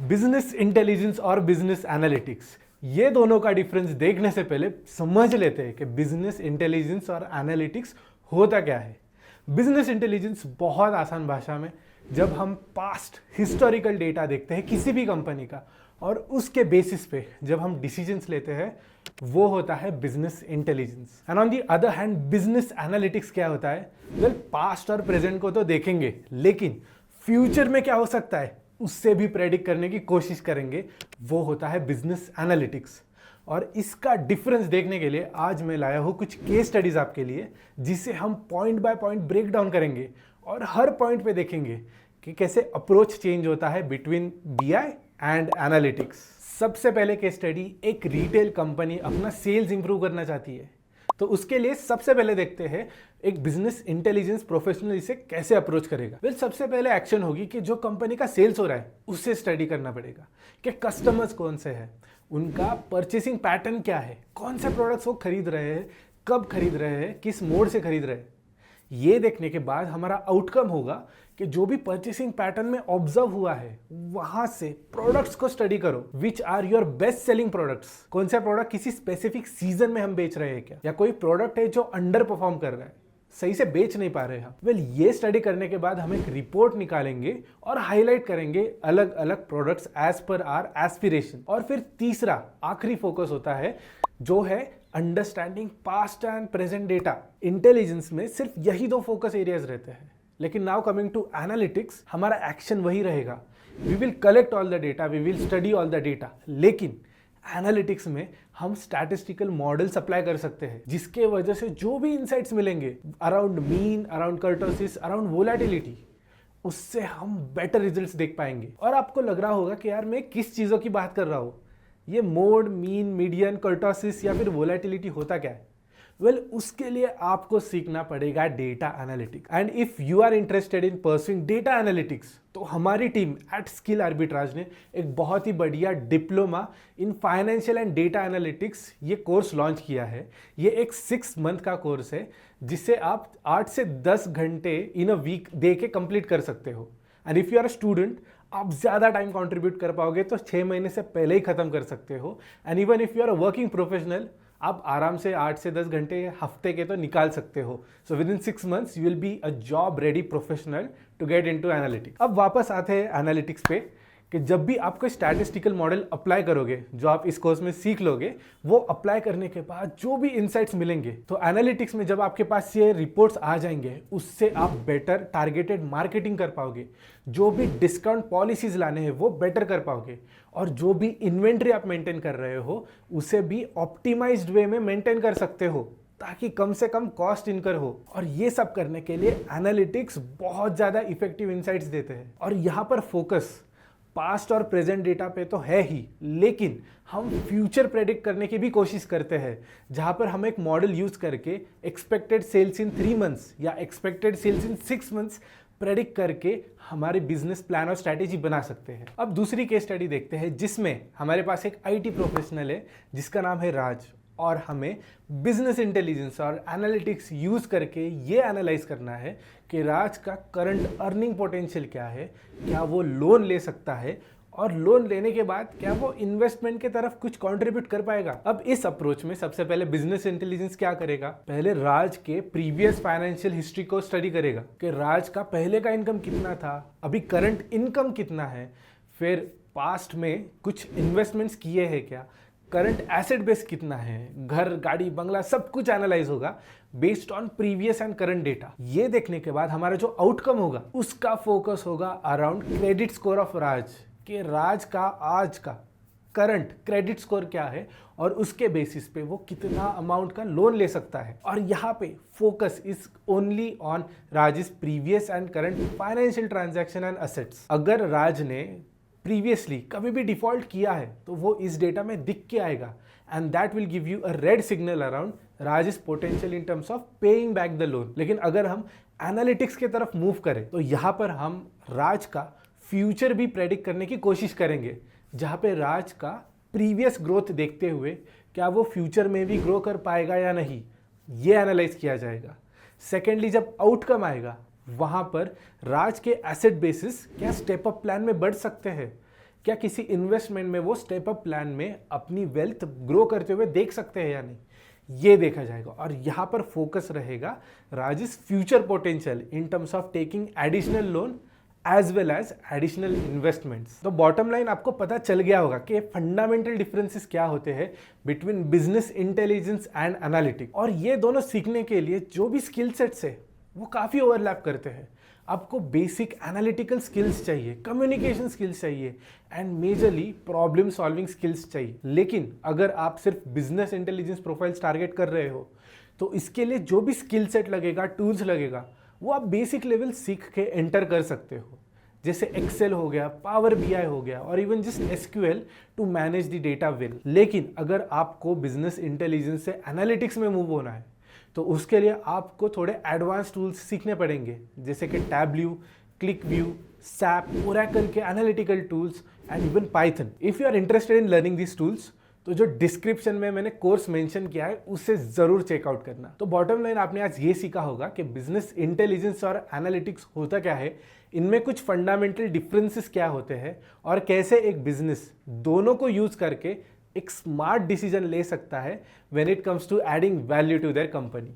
Business intelligence और business analytics, ये दोनों का डिफरेंस देखने से पहले समझ लेते हैं कि बिजनेस इंटेलिजेंस और एनालिटिक्स होता क्या है। बिजनेस इंटेलिजेंस बहुत आसान भाषा में, जब हम पास्ट हिस्टोरिकल डेटा देखते हैं किसी भी कंपनी का और उसके बेसिस पे जब हम डिसीजंस लेते हैं, वो होता है business intelligence. And on the other hand business analytics क्या होता है? वेल, पास्ट और प्रेजेंट को तो देखेंगे, लेकिन फ्यूचर में क्या हो सकता है उससे भी प्रेडिक्ट करने की कोशिश करेंगे, वो होता है बिजनेस एनालिटिक्स। और इसका डिफरेंस देखने के लिए आज मैं लाया हूँ कुछ केस स्टडीज आपके लिए, जिसे हम point by point break down करेंगे और हर पॉइंट पे देखेंगे कि कैसे अप्रोच चेंज होता है बिटवीन बीआई एंड एनालिटिक्स। सबसे पहले केस स्टडी, एक रिटेल कंपनी अपना सेल्स इंप्रूव करना चाहती है, तो उसके लिए सबसे पहले देखते हैं एक बिजनेस इंटेलिजेंस प्रोफेशनल इसे कैसे अप्रोच करेगा। वेल, सबसे पहले एक्शन होगी कि जो कंपनी का सेल्स हो रहा है उससे स्टडी करना पड़ेगा कि कस्टमर्स कौन से हैं, उनका परचेसिंग पैटर्न क्या है, कौन से प्रोडक्ट्स वो खरीद रहे हैं, कब खरीद रहे हैं, किस मोड से खरीद रहे हैं। ये देखने के बाद हमारा आउटकम होगा कि जो भी परचेसिंग पैटर्न में ऑब्जर्व हुआ है वहां से प्रोडक्ट्स को स्टडी करो, which are your best selling products. कौन सा प्रोडक्ट किसी स्पेसिफिक सीजन में हम बेच रहे हैं क्या, या कोई प्रोडक्ट है जो अंडर परफॉर्म कर रहा है, सही से बेच नहीं पा रहे हैं। वेल, ये स्टडी करने के बाद हम एक रिपोर्ट निकालेंगे और हाईलाइट करेंगे अलग अलग products as per our aspiration. और फिर तीसरा आखिरी फोकस होता है जो है understanding past and present data. Intelligence में सिर्फ यही दो फोकस एरियाज रहते हैं, लेकिन नाउ कमिंग टू एनालिटिक्स, हमारा एक्शन वही रहेगा। We will collect all the data, we will study all the data, लेकिन एनालिटिक्स में हम स्टैटिस्टिकल मॉडल्स अप्लाई कर सकते हैं, जिसके वजह से जो भी इनसाइट्स मिलेंगे around mean, around kurtosis, around volatility, उससे हम बेटर रिजल्ट्स देख पाएंगे। और आपको लग रहा होगा कि यार मैं किस चीज़ों की बात कर रहा हूँ, ये मोड, मीन, मीडियन, कर्टोसिस या फिर वोलेटिलिटी होता क्या है? वेल, उसके लिए आपको सीखना पड़ेगा data analytics. And if you are interested in pursuing data analytics, तो हमारी टीम एट स्किल आर्बिट्राज ने एक बहुत ही बढ़िया diploma in financial and data analytics ये कोर्स लॉन्च किया है। ये एक 6 मंथ का कोर्स है, जिसे आप 8 से 10 घंटे इन अ वीक दे के कंप्लीट कर सकते हो। And if you are a student, आप ज़्यादा टाइम कंट्रीब्यूट कर पाओगे तो 6 महीने से पहले ही खत्म कर सकते हो। And even if you are a working professional, आप आराम से 8 से 10 घंटे हफ्ते के तो निकाल सकते हो। So within 6 months you will be a job ready professional to get into analytics. अब वापस आते हैं एनालिटिक्स पे, कि जब भी आप कोई स्टैटिस्टिकल मॉडल अप्लाई करोगे, जो आप इस कोर्स में सीख लोगे, वो अप्लाई करने के बाद जो भी इनसाइट्स मिलेंगे, तो एनालिटिक्स में जब आपके पास ये रिपोर्ट्स आ जाएंगे, उससे आप बेटर टारगेटेड मार्केटिंग कर पाओगे, जो भी डिस्काउंट पॉलिसीज लाने हैं वो बेटर कर पाओगे, और जो भी इन्वेंट्री आप मेंटेन कर रहे हो उसे भी ऑप्टिमाइज्ड वे में मेंटेन कर सकते हो, ताकि कम से कम कॉस्ट इनकर हो। और ये सब करने के लिए एनालिटिक्स बहुत ज़्यादा इफेक्टिव इनसाइट्स देते हैं। और यहाँ पर फोकस पास्ट और प्रेजेंट डेटा पे तो है ही, लेकिन हम फ्यूचर प्रेडिक्ट करने की भी कोशिश करते हैं, जहां पर हम एक मॉडल यूज करके एक्सपेक्टेड सेल्स इन 3 मंथ्स या एक्सपेक्टेड सेल्स इन 6 मंथ्स प्रेडिक्ट करके हमारे बिजनेस प्लान और स्ट्रैटेजी बना सकते हैं। अब दूसरी केस स्टडी देखते हैं, जिसमें हमारे पास एक आईटी प्रोफेशनल है जिसका नाम है राज, और हमें बिजनेस इंटेलिजेंस और एनालिटिक्स यूज करके ये एनालाइज करना है कि राज का करंट अर्निंग पोटेंशियल क्या है, क्या वो लोन ले सकता है, और लोन लेने के बाद क्या वो इन्वेस्टमेंट के तरफ कुछ कंट्रीब्यूट कर पाएगा। अब इस अप्रोच में सबसे पहले बिजनेस इंटेलिजेंस क्या करेगा, पहले राज के प्रीवियस फाइनेंशियल हिस्ट्री को स्टडी करेगा कि राज का पहले का इनकम कितना था, अभी करंट इनकम कितना है, फिर पास्ट में कुछ इन्वेस्टमेंट्स किए हैं क्या, करंट एसेट बेस कितना है, घर, गाड़ी, बंगला, सब कुछ एनालाइज होगा based on previous and current data. ये देखने के बाद हमारा जो आउटकम होगा उसका फोकस होगा अराउंड क्रेडिट स्कोर ऑफ राज, कि राज का आज का करंट क्रेडिट स्कोर क्या है और उसके बेसिस पे वो कितना अमाउंट का लोन ले सकता है। और यहाँ पे focus is only on Raj previous and current financial transaction and assets. अगर राज ने प्रीवियसली कभी भी डिफॉल्ट किया है तो वो इस डेटा में दिख के आएगा, and that will give you a red signal around Raj potential in terms of paying back the loan. लेकिन अगर हम एनालिटिक्स की तरफ मूव करें, तो यहाँ पर हम राज का फ्यूचर भी प्रेडिक्ट करने की कोशिश करेंगे, जहाँ पे राज का प्रीवियस ग्रोथ देखते हुए क्या वो फ्यूचर में भी ग्रो कर पाएगा या नहीं, ये एनालाइज किया जाएगा। सेकेंडली, जब आउटकम आएगा वहाँ पर राज के एसेट बेसिस क्या स्टेप अप प्लान में बढ़ सकते हैं, क्या किसी इन्वेस्टमेंट में वो स्टेप अप प्लान में अपनी वेल्थ ग्रो करते हुए देख सकते हैं या नहीं, ये देखा जाएगा। और यहाँ पर फोकस रहेगा Rajesh future potential in terms of taking additional loan as well as additional investments. तो बॉटम लाइन आपको पता चल गया होगा कि फंडामेंटल डिफरेंसेस क्या होते हैं between business intelligence and analytics. और ये दोनों सीखने के लिए जो भी स्किल सेट्स है वो काफ़ी ओवरलैप करते हैं। आपको बेसिक एनालिटिकल स्किल्स चाहिए, कम्युनिकेशन स्किल्स चाहिए and majorly problem solving skills चाहिए। लेकिन अगर आप सिर्फ बिजनेस इंटेलिजेंस प्रोफाइल्स टारगेट कर रहे हो तो इसके लिए जो भी स्किल सेट लगेगा, टूल्स लगेगा, वो आप बेसिक लेवल सीख के एंटर कर सकते हो। जैसे एक्सेल हो गया, पावर बीआई हो गया और even just SQL to manage the data well. लेकिन अगर आपको बिजनेस इंटेलिजेंस से एनालिटिक्स में मूव होना है तो उसके लिए आपको थोड़े एडवांस टूल्स सीखने पड़ेंगे, जैसे कि टैबल्यू, क्लिकव्यू, सैप, ओरेकल के analytical tools and even Python. If you are interested in learning this tools तो जो डिस्क्रिप्शन में मैंने कोर्स मेंशन किया है उससे जरूर चेकआउट करना। तो बॉटम लाइन आपने आज ये सीखा होगा कि बिजनेस इंटेलिजेंस और एनालिटिक्स होता क्या है, इनमें कुछ फंडामेंटल डिफरेंसेस क्या होते हैं और कैसे एक बिजनेस दोनों को यूज करके एक स्मार्ट डिसीजन ले सकता है when it comes to adding value to their company.